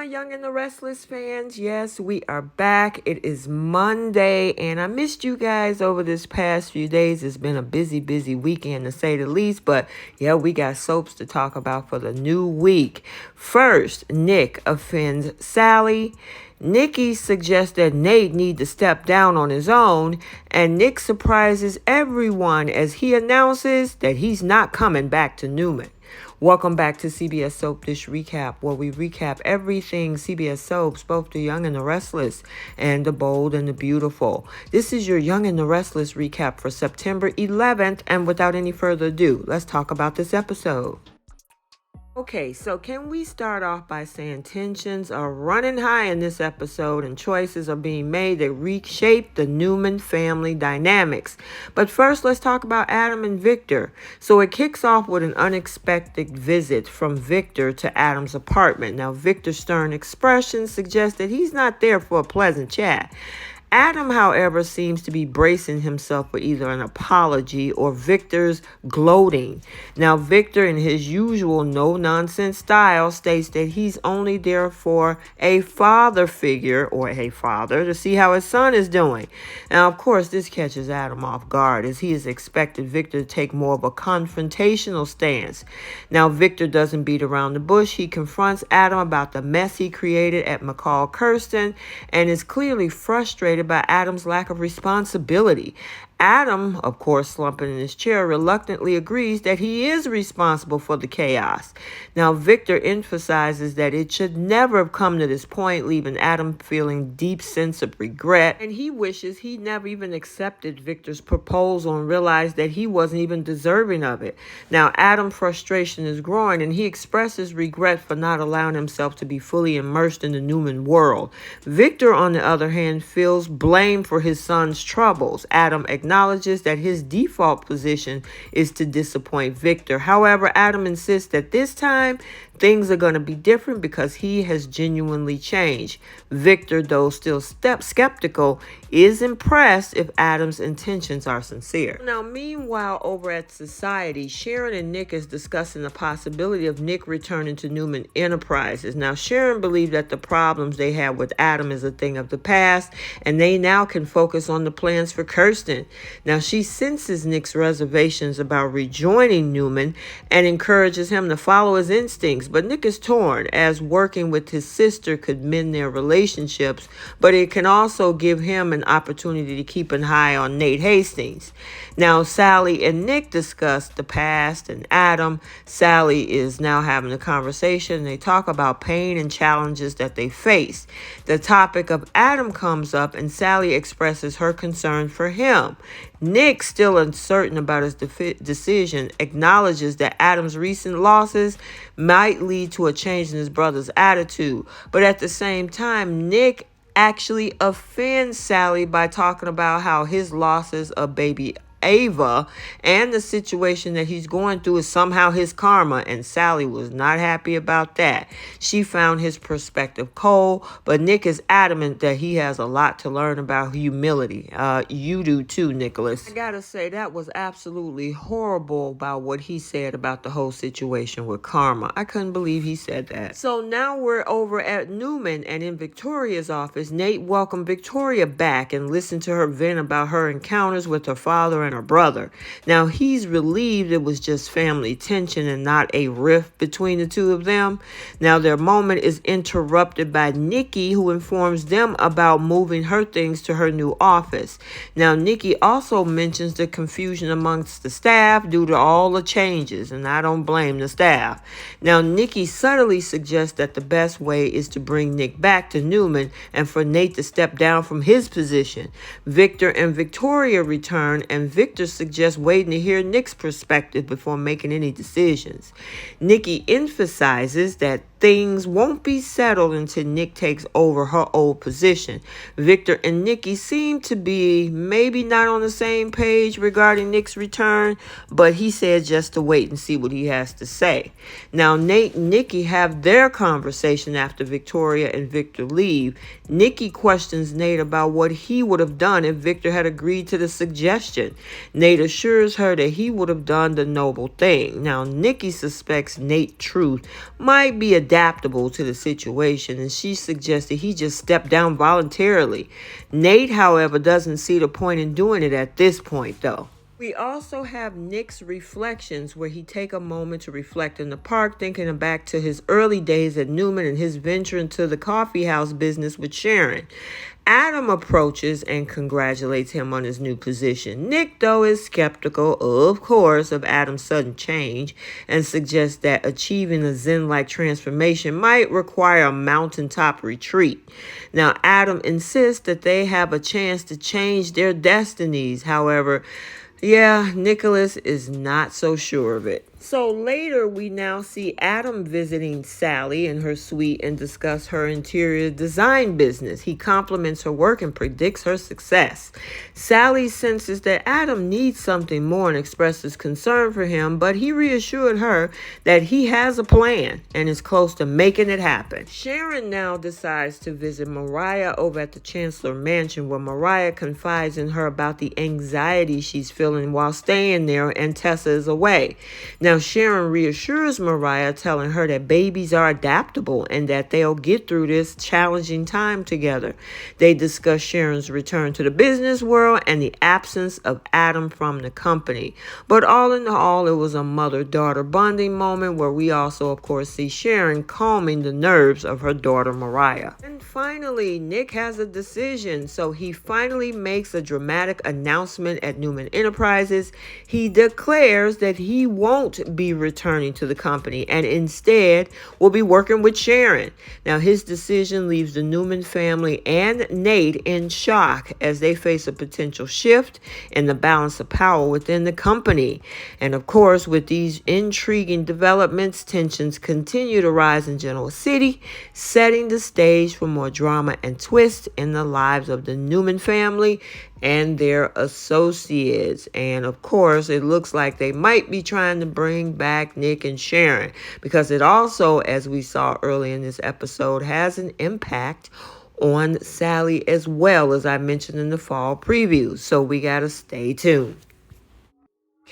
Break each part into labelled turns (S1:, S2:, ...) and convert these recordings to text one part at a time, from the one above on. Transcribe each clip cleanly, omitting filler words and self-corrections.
S1: my Young and the Restless fans. Yes, we are back. It is Monday, and I missed you guys over this past few days. It's been a busy weekend to say the least, but yeah, we got soaps to talk about for the new week. First, Nick offends Sally. Nikki suggests that Nate need to step down on his own, and Nick surprises everyone as he announces that he's not coming back to Newman. Welcome back to CBS Soap Dish Recap, where we recap everything CBS Soaps, both the Young and the Restless and the Bold and the Beautiful. This is your Young and the Restless recap for September 11th, and without any further ado, let's talk about this episode. Okay, so can we start off by saying tensions are running high in this episode and choices are being made that reshape the Newman family dynamics. But first, let's talk about Adam and Victor. So it kicks off with an unexpected visit from Victor to Adam's apartment. Now, Victor's stern expression suggests that he's not there for a pleasant chat. Adam, however, seems to be bracing himself for either an apology or Victor's gloating. Now, Victor, in his usual no-nonsense style, states that he's only there for a father figure or a father to see how his son is doing. Now, of course, this catches Adam off guard as he has expected Victor to take more of a confrontational stance. Now, Victor doesn't beat around the bush. He confronts Adam about the mess he created at McCall Kirsten and is clearly frustrated by Adam's lack of responsibility. Adam, of course, slumping in his chair, reluctantly agrees that he is responsible for the chaos. Now, Victor emphasizes that it should never have come to this point, leaving Adam feeling deep sense of regret, and he wishes he never even accepted Victor's proposal and realized that he wasn't even deserving of it. Now, Adam's frustration is growing, and he expresses regret for not allowing himself to be fully immersed in the Newman world. Victor, on the other hand, feels blame for his son's troubles. Adam acknowledges that his default position is to disappoint Victor. However, Adam insists that this time things are going to be different because he has genuinely changed. Victor, though still skeptical, is impressed if Adam's intentions are sincere. Now, meanwhile, over at Society, Sharon and Nick is discussing the possibility of Nick returning to Newman Enterprises. Now, Sharon believes that the problems they had with Adam is a thing of the past, and they now can focus on the plans for Kirsten. Now, she senses Nick's reservations about rejoining Newman and encourages him to follow his instincts. But Nick is torn, as working with his sister could mend their relationships, but it can also give him an opportunity to keep an eye on Nate Hastings. Now, Sally and Nick discuss the past and Adam. Sally is now having a conversation. They talk about pain and challenges that they face. The topic of Adam comes up, and Sally expresses her concern for him. Nick, still uncertain about his decision, acknowledges that Adam's recent losses might lead to a change in his brother's attitude. But at the same time, Nick actually offends Sally by talking about how his losses of baby Ava and the situation that he's going through is somehow his karma, and Sally was not happy about that. She found his perspective cold, but Nick is adamant that he has a lot to learn about humility. You do too, Nicholas. I gotta say, that was absolutely horrible about what he said about the whole situation with karma. I couldn't believe he said that. So now we're over at Newman, and in Victoria's office, Nate welcomed Victoria back and listened to her vent about her encounters with her father and her brother. Now, he's relieved it was just family tension and not a rift between the two of them. Now, their moment is interrupted by Nikki, who informs them about moving her things to her new office. Now, Nikki also mentions the confusion amongst the staff due to all the changes, and I don't blame the staff. Now, Nikki subtly suggests that the best way is to bring Nick back to Newman and for Nate to step down from his position. Victor and Victoria return, and Victor suggests waiting to hear Nick's perspective before making any decisions. Nikki emphasizes that things won't be settled until Nick takes over her old position. Victor and Nikki seem to be maybe not on the same page regarding Nick's return, but he said just to wait and see what he has to say. Now, Nate and Nikki have their conversation after Victoria and Victor leave. Nikki questions Nate about what he would have done if Victor had agreed to the suggestion. Nate assures her that he would have done the noble thing. Now, Nikki suspects Nate's truth might be a adaptable to the situation, and she suggested he just step down voluntarily. Nate, however, doesn't see the point in doing it at this point, though. We also have Nick's reflections, where he take a moment to reflect in the park, thinking back to his early days at Newman and his venture into the coffee house business with Sharon. Adam approaches and congratulates him on his new position. Nick, though, is skeptical, of course, of Adam's sudden change and suggests that achieving a Zen-like transformation might require a mountaintop retreat. Now, Adam insists that they have a chance to change their destinies. However, yeah, Nicholas is not so sure of it. So later, we now see Adam visiting Sally in her suite and discuss her interior design business. He compliments her work and predicts her success. Sally senses that Adam needs something more and expresses concern for him, but he reassured her that he has a plan and is close to making it happen. Sharon now decides to visit Mariah over at the Chancellor Mansion, where Mariah confides in her about the anxiety she's feeling while staying there and Tessa is away. Now, Sharon reassures Mariah, telling her that babies are adaptable and that they'll get through this challenging time together. They discuss Sharon's return to the business world and the absence of Adam from the company. But all in all, it was a mother-daughter bonding moment where we also, of course, see Sharon calming the nerves of her daughter Mariah. And finally, Nick has a decision, so he finally makes a dramatic announcement at Newman Enterprises. He declares that he won't be returning to the company and instead will be working with Sharon. Now, his decision leaves the Newman family and Nate in shock as they face a potential shift in the balance of power within the company. And of course, with these intriguing developments, tensions continue to rise in Genoa City, setting the stage for more drama and twists in the lives of the Newman family and their associates. And of course, it looks like they might be trying to bring back Nick and Sharon, because it also, as we saw early in this episode, has an impact on Sally as well, as I mentioned in the fall preview. So we gotta stay tuned.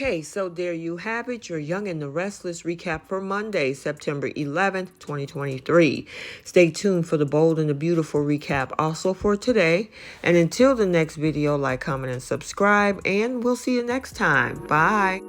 S1: Okay, so there you have it, your Young and the Restless recap for Monday, September 11th, 2023. Stay tuned for the Bold and the Beautiful recap also for today. And until the next video, like, comment, and subscribe, and we'll see you next time. Bye.